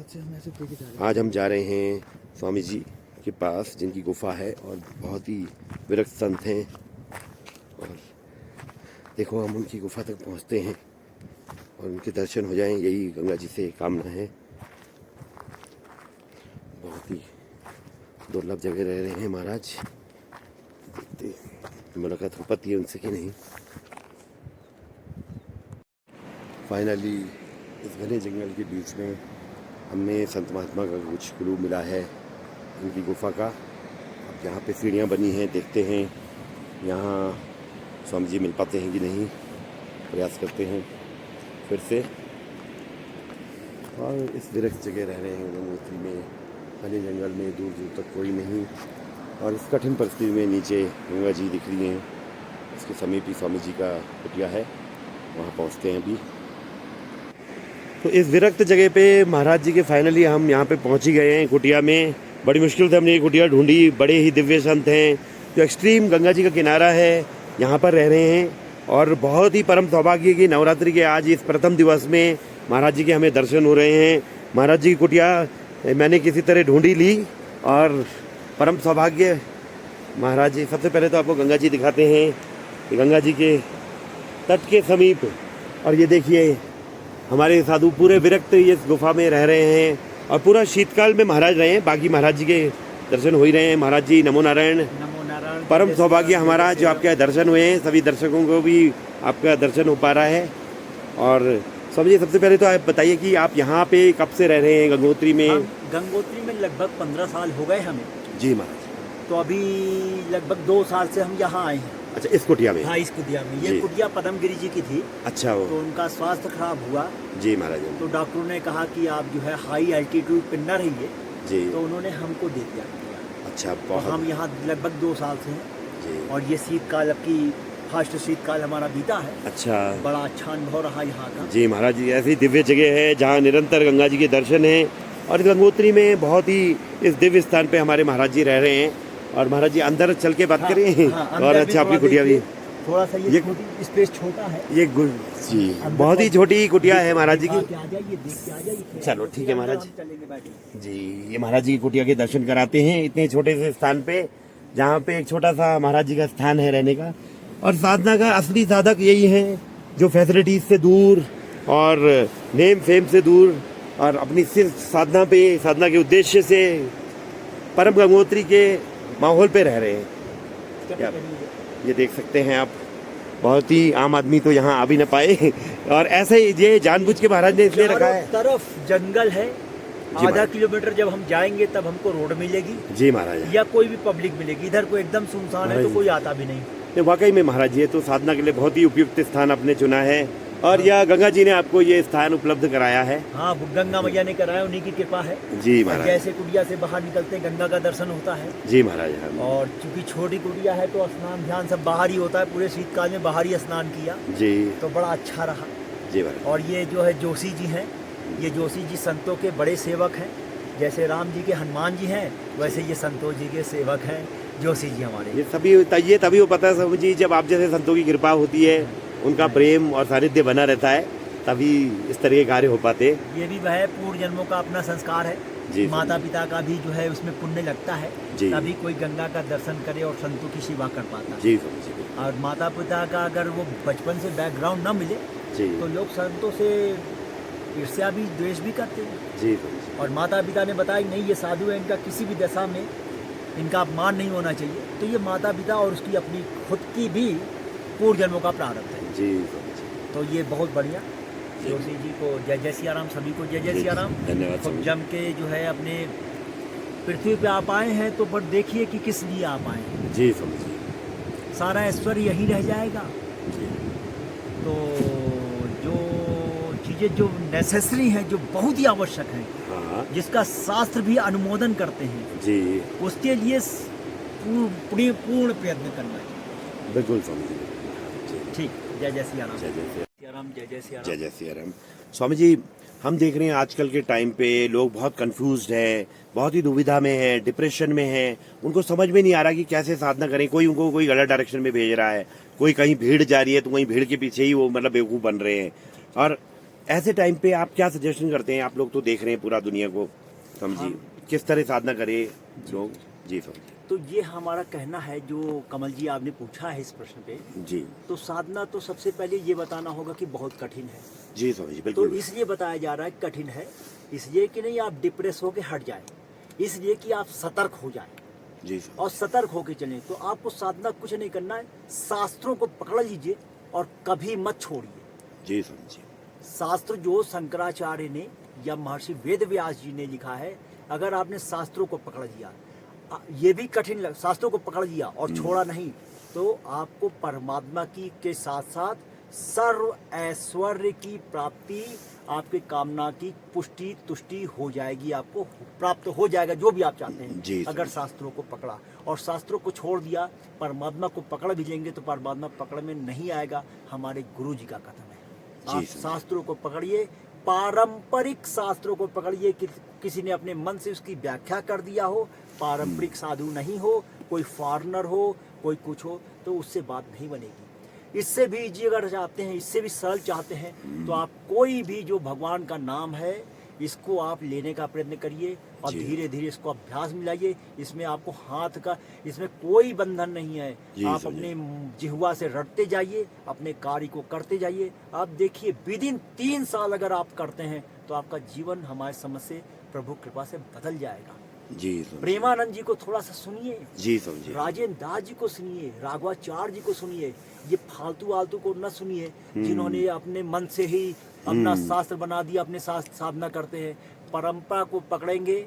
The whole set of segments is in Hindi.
आज हम जा रहे हैं स्वामी जी के पास, जिनकी गुफा है और बहुत ही विरक्त संत हैं। और देखो, हम उनकी गुफा तक पहुंचते हैं और उनके दर्शन हो जाएं, यही गंगा जी से कामना है। बहुत ही दुर्लभ जगह रह रहे हैं महाराज। देखते मुलाकात हो पाती है उनसे कि नहीं। फाइनली इस घने जंगल के बीच में हमें संत महात्मा का कुछ क्लू मिला है, इनकी गुफा का। अब यहाँ पे सीढ़ियाँ बनी हैं, देखते हैं यहाँ स्वामी जी मिल पाते हैं कि नहीं। प्रयास करते हैं फिर से। और इस विरक्त जगह रह रहे हैं गंगोत्री में, घने जंगल में, दूर दूर तक कोई नहीं। और इस कठिन परिस्थिति में नीचे गंगा जी दिख रही हैं। इसके समीप ही स्वामी जी का कुटिया है, वहाँ पहुँचते हैं अभी। तो इस विरक्त जगह पे महाराज जी के फाइनली हम यहाँ पे पहुँच ही गए हैं कुटिया में। बड़ी मुश्किल से हमने ये कुटिया ढूंढी। बड़े ही दिव्य संत हैं, जो एक्सट्रीम गंगा जी का किनारा है, यहाँ पर रह रहे हैं। और बहुत ही परम सौभाग्य की नवरात्रि के आज इस प्रथम दिवस में महाराज जी के हमें दर्शन हो रहे हैं। महाराज जी की कुटिया मैंने किसी तरह ढूंढी ली और परम सौभाग्य महाराज जी। सबसे पहले तो आपको गंगा जी दिखाते हैं, गंगा जी के तट के समीप। और ये देखिए, हमारे साधु पूरे विरक्त इस गुफा में रह रहे हैं और पूरा शीतकाल में महाराज रहे हैं। बाकी महाराज जी के दर्शन हो ही रहे हैं। महाराज जी नमो नारायण। नमो नारायण। परम सौभाग्य हमारा जो आपके दर्शन हुए हैं। सभी दर्शकों को भी आपका दर्शन हो पा रहा है। और स्वामी जी, सबसे पहले तो आप बताइए कि आप यहाँ पे कब से रह रहे हैं गंगोत्री में? गंगोत्री में लगभग 15 साल हो गए हमें। जी महाराज। तो अभी लगभग 2 साल से हम यहाँ आए हैं। अच्छा, इस कुटिया में? हाँ, इस कुटिया में। ये कुटिया पद्मगिरी जी की थी। अच्छा। वो तो उनका स्वास्थ्य खराब हुआ। जी महाराज। तो डॉक्टरों ने कहा कि आप जो है हाई एल्टीट्यूड पे न रहिए। जी। तो उन्होंने हमको दे दिया कुटिया। अच्छा, तो हम यहाँ लगभग 2 साल से हैं। जी। और ये शीतकाल, अब की फर्स्ट शीतकाल हमारा बीता है। अच्छा, बड़ा अच्छा अनुभव रहा यहाँ का। जी महाराज जी। ऐसी दिव्य जगह है जहाँ निरंतर गंगा जी के दर्शन हैं। और गंगोत्री में बहुत ही इस दिव्य स्थान पे हमारे महाराज जी रह रहे हैं। और महाराज जी अंदर चल के बात करें। और अच्छा, आपकी कुटिया भी थोड़ा सा ये स्पेस छोटा है। ये जी बहुत ही छोटी कुटिया है महाराज जी की। चलो ठीक है महाराज जी। ये महाराज जी की कुटिया के दर्शन कराते हैं इतने छोटे से स्थान पे, जहाँ पे एक छोटा सा महाराज जी का स्थान है रहने का। और साधना का असली साधक यही है, जो फैसिलिटीज से दूर और नेम फेम से दूर और अपनी सिर्फ साधना पे, साधना के उद्देश्य से परम गंगोत्री के माहौल पे रह रहे हैं। ये देख सकते हैं आप, बहुत ही आम आदमी तो यहाँ आ भी न पाए। और ऐसे ही ये जानबूझ के महाराज ने इसलिए रखा है। तरफ जंगल है। आधा किलोमीटर जब हम जाएंगे तब हमको रोड मिलेगी। जी महाराज। या कोई भी पब्लिक मिलेगी। इधर को एकदम सुनसान है, तो कोई आता भी नहीं। वाकई में महाराज, ये तो साधना के लिए बहुत ही उपयुक्त स्थान आपने चुना है। और यह गंगा जी ने आपको ये स्थान उपलब्ध कराया है। हाँ, गंगा मैया ने कराया, उन्हीं की कृपा है। जी महाराज। जैसे कुटिया से बाहर निकलते गंगा का दर्शन होता है। जी महाराज। और चूंकि छोटी कुटिया है तो स्नान ध्यान सब बाहर ही होता है। पूरे शीतकाल में बाहर ही स्नान किया। जी। तो बड़ा अच्छा रहा। जी महाराज। और ये जो है जोशी जी हैं, ये जोशी जी संतों के बड़े सेवक हैं। जैसे राम जी के हनुमान जी हैं, वैसे ये संतोष जी के सेवक हैं जोशी जी हमारे। ये तभी वो पता है स्वामी जी, जब आप जैसे संतों की कृपा होती है, उनका प्रेम और सानिध्य बना रहता है, तभी इस तरह के कार्य हो पाते। ये भी वह पूर्व जन्मों का अपना संस्कार है। जी। माता पिता का भी जो है उसमें पुण्य लगता है। जी। तभी कोई गंगा का दर्शन करे और संतों की सेवा कर पाता है। जी। और माता पिता का अगर वो बचपन से बैकग्राउंड न मिले, जी, तो लोग संतों से ईर्ष्या भी, द्वेष भी करते हैं। जी। और माता पिता ने बताया नहीं, ये साधु है, इनका किसी भी दशा में इनका अपमान नहीं होना चाहिए। तो ये माता पिता और उसकी अपनी खुद की भी पूर्व जन्मों का प्रारब्ध है। जी। तो ये बहुत बढ़िया। जोशी जी को जय जय सिया राम, सभी को जय जय सिया राम। धन्यवाद। खुद जम के जो है अपने पृथ्वी पे आप आए हैं, तो पर देखिए कि किस लिए आप आए हैं। जी समझिए। सारा ऐश्वर्य यहीं रह जाएगा। जी। तो जो चीज़ें जो नेसेसरी हैं, जो बहुत ही आवश्यक हैं, हाँ। जिसका शास्त्र भी अनुमोदन करते हैं, जी, उसके लिए पूर्ण प्रयत्न करना चाहिए। बिल्कुल समझिए। ठीक। जय जय सिया राम। जय जय सिया राम। जय जय सिया राम। जय जय सिया राम। स्वामी जी, हम देख रहे हैं आजकल के टाइम पे लोग बहुत कंफ्यूज्ड है, बहुत ही दुविधा में है, डिप्रेशन में है। उनको समझ में नहीं आ रहा कि कैसे साधना करें। कोई उनको कोई गलत डायरेक्शन में भेज रहा है, कोई कहीं भीड़ जा रही है तो वहीं भीड़ के पीछे ही वो मतलब बेवकूफ़ बन रहे हैं। और ऐसे टाइम पे आप क्या सजेशन करते हैं? आप लोग तो देख रहे हैं पूरा दुनिया को, समझिए किस तरह साधना करे लोग। जी समझिए। तो ये हमारा कहना है, जो कमल जी आपने पूछा है इस प्रश्न पे, जी तो साधना तो सबसे पहले ये बताना होगा कि बहुत कठिन है। जी समझिए, तो बिल्कुल। इसलिए बताया जा रहा है कठिन है, इसलिए कि नहीं आप डिप्रेस होके हट जाए, इसलिए कि आप सतर्क हो जाए जी समझिए। और सतर्क होके चलें। तो आपको साधना कुछ नहीं करना है, शास्त्रों को पकड़ लीजिए और कभी मत छोड़िए। जी समझिए। शास्त्र जो शंकराचार्य ने या महर्षि वेद व्यास जी ने लिखा है, अगर आपने शास्त्रों को पकड़ लिया, ये भी कठिन शास्त्रों को पकड़ लिया और छोड़ा नहीं, तो आपको परमात्मा की के साथ साथ सर्व ऐश्वर्य की प्राप्ति, आपके कामना की पुष्टि तुष्टि हो जाएगी, आपको प्राप्त हो जाएगा जो भी आप चाहते जी, हैं, अगर शास्त्रों को पकड़ा। और शास्त्रों को छोड़ दिया, परमात्मा को पकड़ भी लेंगे तो परमात्मा पकड़ में नहीं आएगा। हमारे गुरु जी का कथन है, जी, आप समझे। शास्त्रों को पकड़िए, पारंपरिक शास्त्रों को पकड़िए। किसी ने अपने मन से उसकी व्याख्या कर दिया हो, पारंपरिक साधु नहीं हो, कोई फॉरेनर हो, कोई कुछ हो, तो उससे बात नहीं बनेगी। इससे भी इजी अगर चाहते हैं, इससे भी सरल चाहते हैं, तो आप कोई भी जो भगवान का नाम है, इसको आप लेने का प्रयत्न करिए और जी। धीरे धीरे इसको अभ्यास में लाइए। इसमें आपको हाथ का, इसमें कोई बंधन नहीं है। जी, आप समझे। अपने जिह्वा से रटते जाइए, अपने कार्य को करते जाइए। आप देखिए विदिन 3 साल अगर आप करते हैं तो आपका जीवन हमारे समझ से प्रभु कृपा से बदल जाएगा। जी समझिए। प्रेमानंद जी को थोड़ा सा सुनिए, जी समझिए। राजेंद्र दास जी को सुनिए, राघवाचार्य जी को सुनिए, ये फालतू आलतू को न सुनिए जिन्होंने अपने मन से ही अपना शास्त्र बना दिया, अपने शास्त्र साधना करते हैं। परंपरा को पकड़ेंगे,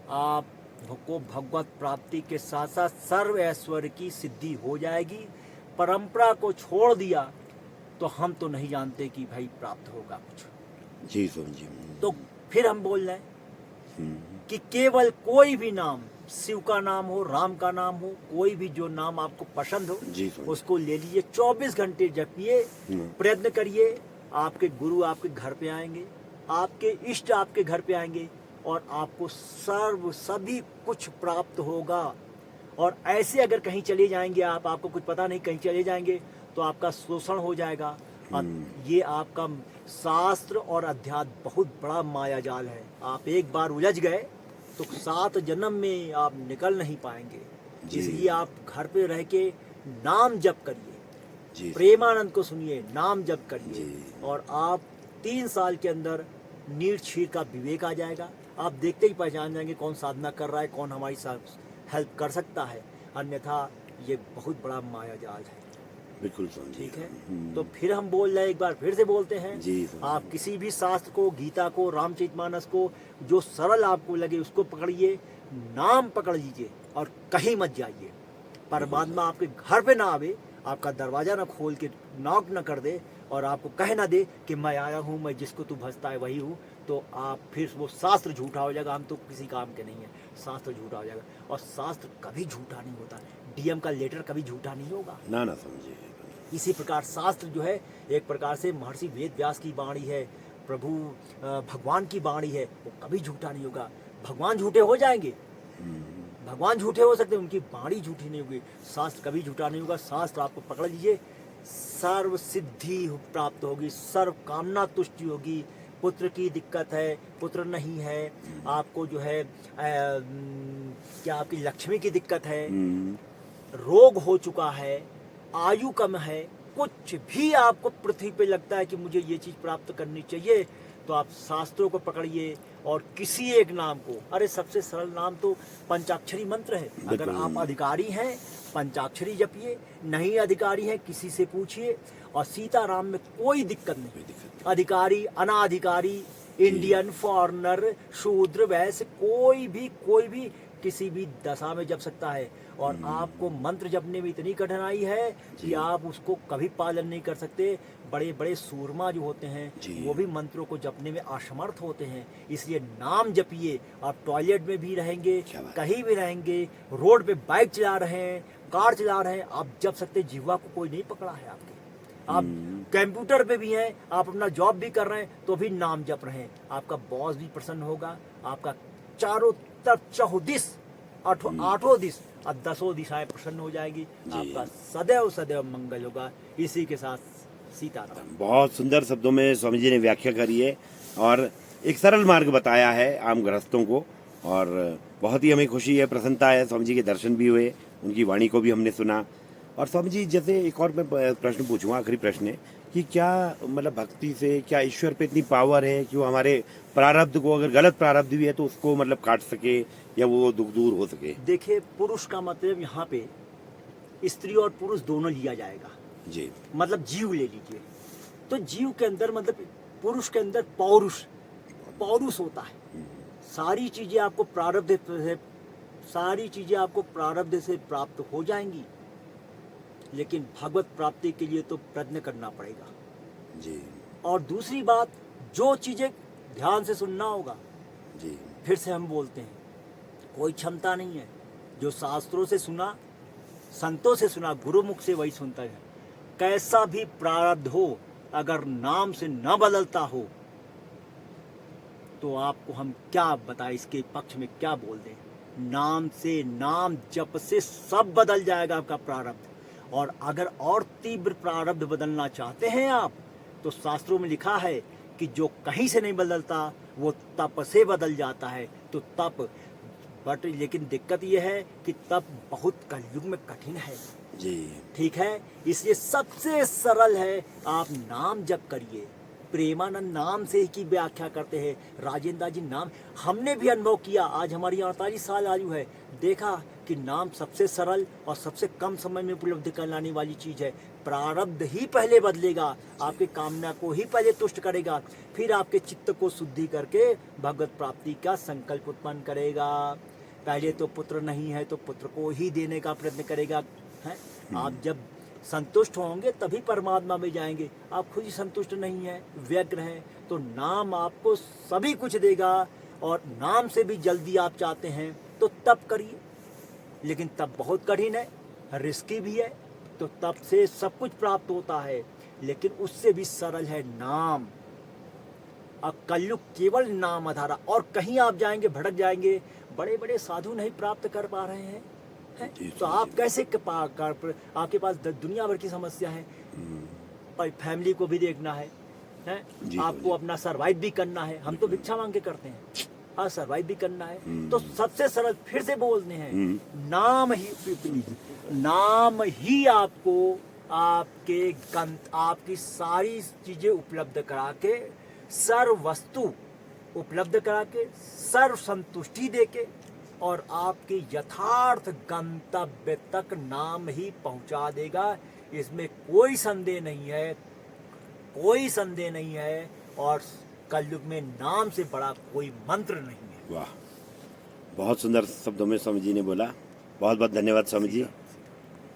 आपको भगवत प्राप्ति के साथ साथ सर्व ऐश्वर्य की सिद्धि हो जाएगी। परंपरा को छोड़ दिया तो हम तो नहीं जानते कि भाई प्राप्त होगा कुछ। जी समझिए। तो फिर हम बोल रहे हैं कि केवल कोई भी नाम, शिव का नाम हो, राम का नाम हो, कोई भी जो नाम आपको पसंद हो, जी समझिए। उसको ले लीजिए, 24 घंटे जपिए, प्रयत्न करिए। आपके गुरु आपके घर पे आएंगे, आपके इष्ट आपके घर पे आएंगे और आपको सभी कुछ प्राप्त होगा। और ऐसे अगर कहीं चले जाएंगे आप, आपको कुछ पता नहीं, कहीं चले जाएंगे तो आपका शोषण हो जाएगा। ये आपका शास्त्र और अध्यात्म बहुत बड़ा माया जाल है। आप एक बार उलझ गए तो 7 जन्म में आप निकल नहीं पाएंगे। जी। इसलिए आप घर पे रह के नाम जप करिए, जी प्रेमानंद को सुनिए, नाम जप करिए जी। और आप 3 साल के अंदर नीर क्षीर का विवेक आ जाएगा। आप देखते ही पहचान जाएंगे कौन साधना कर रहा है, कौन हमारी हेल्प कर सकता है। अन्यथा ये बहुत बड़ा माया जाल है। बिल्कुल समझिए। ठीक है, तो फिर हम बोल रहे हैं, एक बार फिर से बोलते हैं, जी समझिए। आप किसी भी शास्त्र को, गीता को, रामचरितमानस को, जो सरल आपको लगे उसको पकड़िए, नाम पकड़ लीजिए और कहीं मत जाइए। परमात्मा आपके घर पे ना आवे, आपका दरवाजा ना खोल के नॉक ना कर दे और आपको कह ना दे कि मैं आया हूँ, मैं जिसको तू भजता है वही हूँ, तो आप फिर वो शास्त्र झूठा हो जाएगा। हम तो किसी काम के नहीं है, शास्त्र झूठा हो जाएगा। और शास्त्र कभी झूठा नहीं होता, डीएम का लेटर कभी झूठा नहीं होगा। ना ना समझिए। इसी प्रकार शास्त्र जो है एक प्रकार से महर्षि वेद व्यास की वाणी है, प्रभु भगवान की वाणी है, वो कभी झूठा नहीं होगा। भगवान झूठे हो जाएंगे, भगवान झूठे हो सकते हैं, उनकी वाणी झूठी नहीं होगी, शास्त्र कभी झूठा नहीं होगा। शास्त्र आपको पकड़ लीजिए, सर्व सिद्धि प्राप्त होगी, सर्व कामना तुष्टि होगी। पुत्र की दिक्कत है, पुत्र नहीं है, आपको जो है क्या आपकी लक्ष्मी की दिक्कत है, रोग हो चुका है, आयु कम है, कुछ भी आपको पृथ्वी पे लगता है कि मुझे ये चीज प्राप्त करनी चाहिए, तो आप शास्त्रों को पकड़िए और किसी एक नाम को, अरे सबसे सरल नाम तो पंचाक्षरी मंत्र है। अगर आप अधिकारी हैं पंचाक्षरी जपिए, नहीं अधिकारी हैं किसी से पूछिए। और सीताराम में कोई दिक्कत नहीं, अधिकारी अनाधिकारी, इंडियन, फॉरेनर, शूद्र, वैश्य, कोई भी किसी भी दशा में जप सकता है। और आपको मंत्र जपने में इतनी कठिनाई है कि आप उसको कभी पालन नहीं कर सकते। बड़े बड़े सूरमा जो होते हैं वो भी मंत्रों को जपने में असमर्थ होते हैं। इसलिए नाम जपिए। आप टॉयलेट में भी रहेंगे, कहीं भी रहेंगे, रोड पे बाइक चला रहे हैं, कार चला रहे हैं, आप जप सकते। जिह्वा को कोई नहीं पकड़ा है आपके। आप कंप्यूटर पे भी हैं, आप अपना जॉब भी कर रहे हैं तो भी नाम जप रहे हैं। आपका बॉस भी प्रसन्न होगा, आपका चारों तरफ चहुदिस आठों दिश और 10 दिशाएं प्रसन्न हो जाएगी। आपका सदैव सदैव मंगल होगा। इसी के साथ सीताराम। बहुत सुंदर शब्दों में स्वामी जी ने व्याख्या करी है और एक सरल मार्ग बताया है आम गृहस्थों को, और बहुत ही हमें खुशी है, प्रसन्नता है। स्वामी जी के दर्शन भी हुए, उनकी वाणी को भी हमने सुना। और स्वामी जी, जैसे एक और मैं प्रश्न पूछूंगा, आखिरी प्रश्न है कि क्या मतलब भक्ति से क्या ईश्वर पे इतनी पावर है कि वो हमारे प्रारब्ध को, अगर गलत प्रारब्ध भी है तो उसको मतलब काट सके या वो दुख दूर हो सके? देखिए, पुरुष का मतलब यहाँ पे स्त्री और पुरुष दोनों लिया जाएगा। जी मतलब जीव ले लीजिए, तो जीव के अंदर मतलब पुरुष के अंदर पौरुष पौरुष होता है। सारी चीजें आपको प्रारब्ध से प्राप्त हो जाएंगी, लेकिन भगवत प्राप्ति के लिए तो प्रयत्न करना पड़ेगा। जी और दूसरी बात, जो चीजें ध्यान से सुनना होगा। जी फिर से हम बोलते हैं, कोई क्षमता नहीं है, जो शास्त्रों से सुना, संतों से सुना, गुरुमुख से वही सुनता है। कैसा भी प्रारब्ध हो, अगर नाम से न बदलता हो तो आपको हम क्या बताएं, इसके पक्ष में क्या बोल दें। नाम से, नाम जप से सब बदल जाएगा आपका प्रारब्ध। और अगर और तीव्र प्रारब्ध बदलना चाहते हैं आप, तो शास्त्रों में लिखा है कि जो कहीं से नहीं बदलता वो तप से बदल जाता है। तो तप, बट लेकिन दिक्कत यह है कि तप बहुत कलयुग में कठिन है। जी ठीक है, इसलिए सबसे सरल है, आप नाम जप करिए। प्रेमानंद नाम से ही की व्याख्या करते हैं। राजेंद्र जी नाम हमने भी अनुभव किया, आज हमारी 48 साल आयु है, देखा कि नाम सबसे सरल और सबसे कम समय में उपलब्ध कराने वाली चीज है। प्रारब्ध ही पहले बदलेगा, आपकी कामना को ही पहले तुष्ट करेगा, फिर आपके चित्त को शुद्धि करके भगवत प्राप्ति का संकल्प उत्पन्न करेगा। पहले तो पुत्र नहीं है तो पुत्र को ही देने का प्रयत्न करेगा है। आप जब संतुष्ट होंगे तभी परमात्मा में जाएंगे। आप खुद ही संतुष्ट नहीं है, व्यग्र है, तो नाम आपको सभी कुछ देगा। और नाम से भी जल्दी आप चाहते हैं तो तप करिए, लेकिन तप बहुत कठिन है, रिस्की भी है। तो तप से सब कुछ प्राप्त होता है, लेकिन उससे भी सरल है नाम। अब कलयुग केवल नाम आधारा, और कहीं आप जाएंगे भटक जाएंगे। बड़े बड़े साधु नहीं प्राप्त कर पा रहे हैं, तो आप कैसे आपके पास दुनिया भर की समस्या है, और फैमिली को भी देखना है आपको अपना सरवाइव भी करना है। हम तो भिक्षा मांग के करते हैं, हाँ, सरवाइव भी करना है। तो सबसे सरल फिर से बोलने हैं, नाम ही आपको आपकी सारी चीजें उपलब्ध करा के, सर्व वस्तु उपलब्ध करा के, सर्व संतुष्टि दे के, और आपके यथार्थ गंतव्य तक नाम ही पहुंचा देगा। इसमें कोई संदेह नहीं है, कोई संदेह नहीं है। और कलयुग में नाम से बड़ा कोई मंत्र नहीं है। वाह, बहुत सुंदर शब्दों में स्वामी जी ने बोला। बहुत बहुत धन्यवाद स्वामी जी।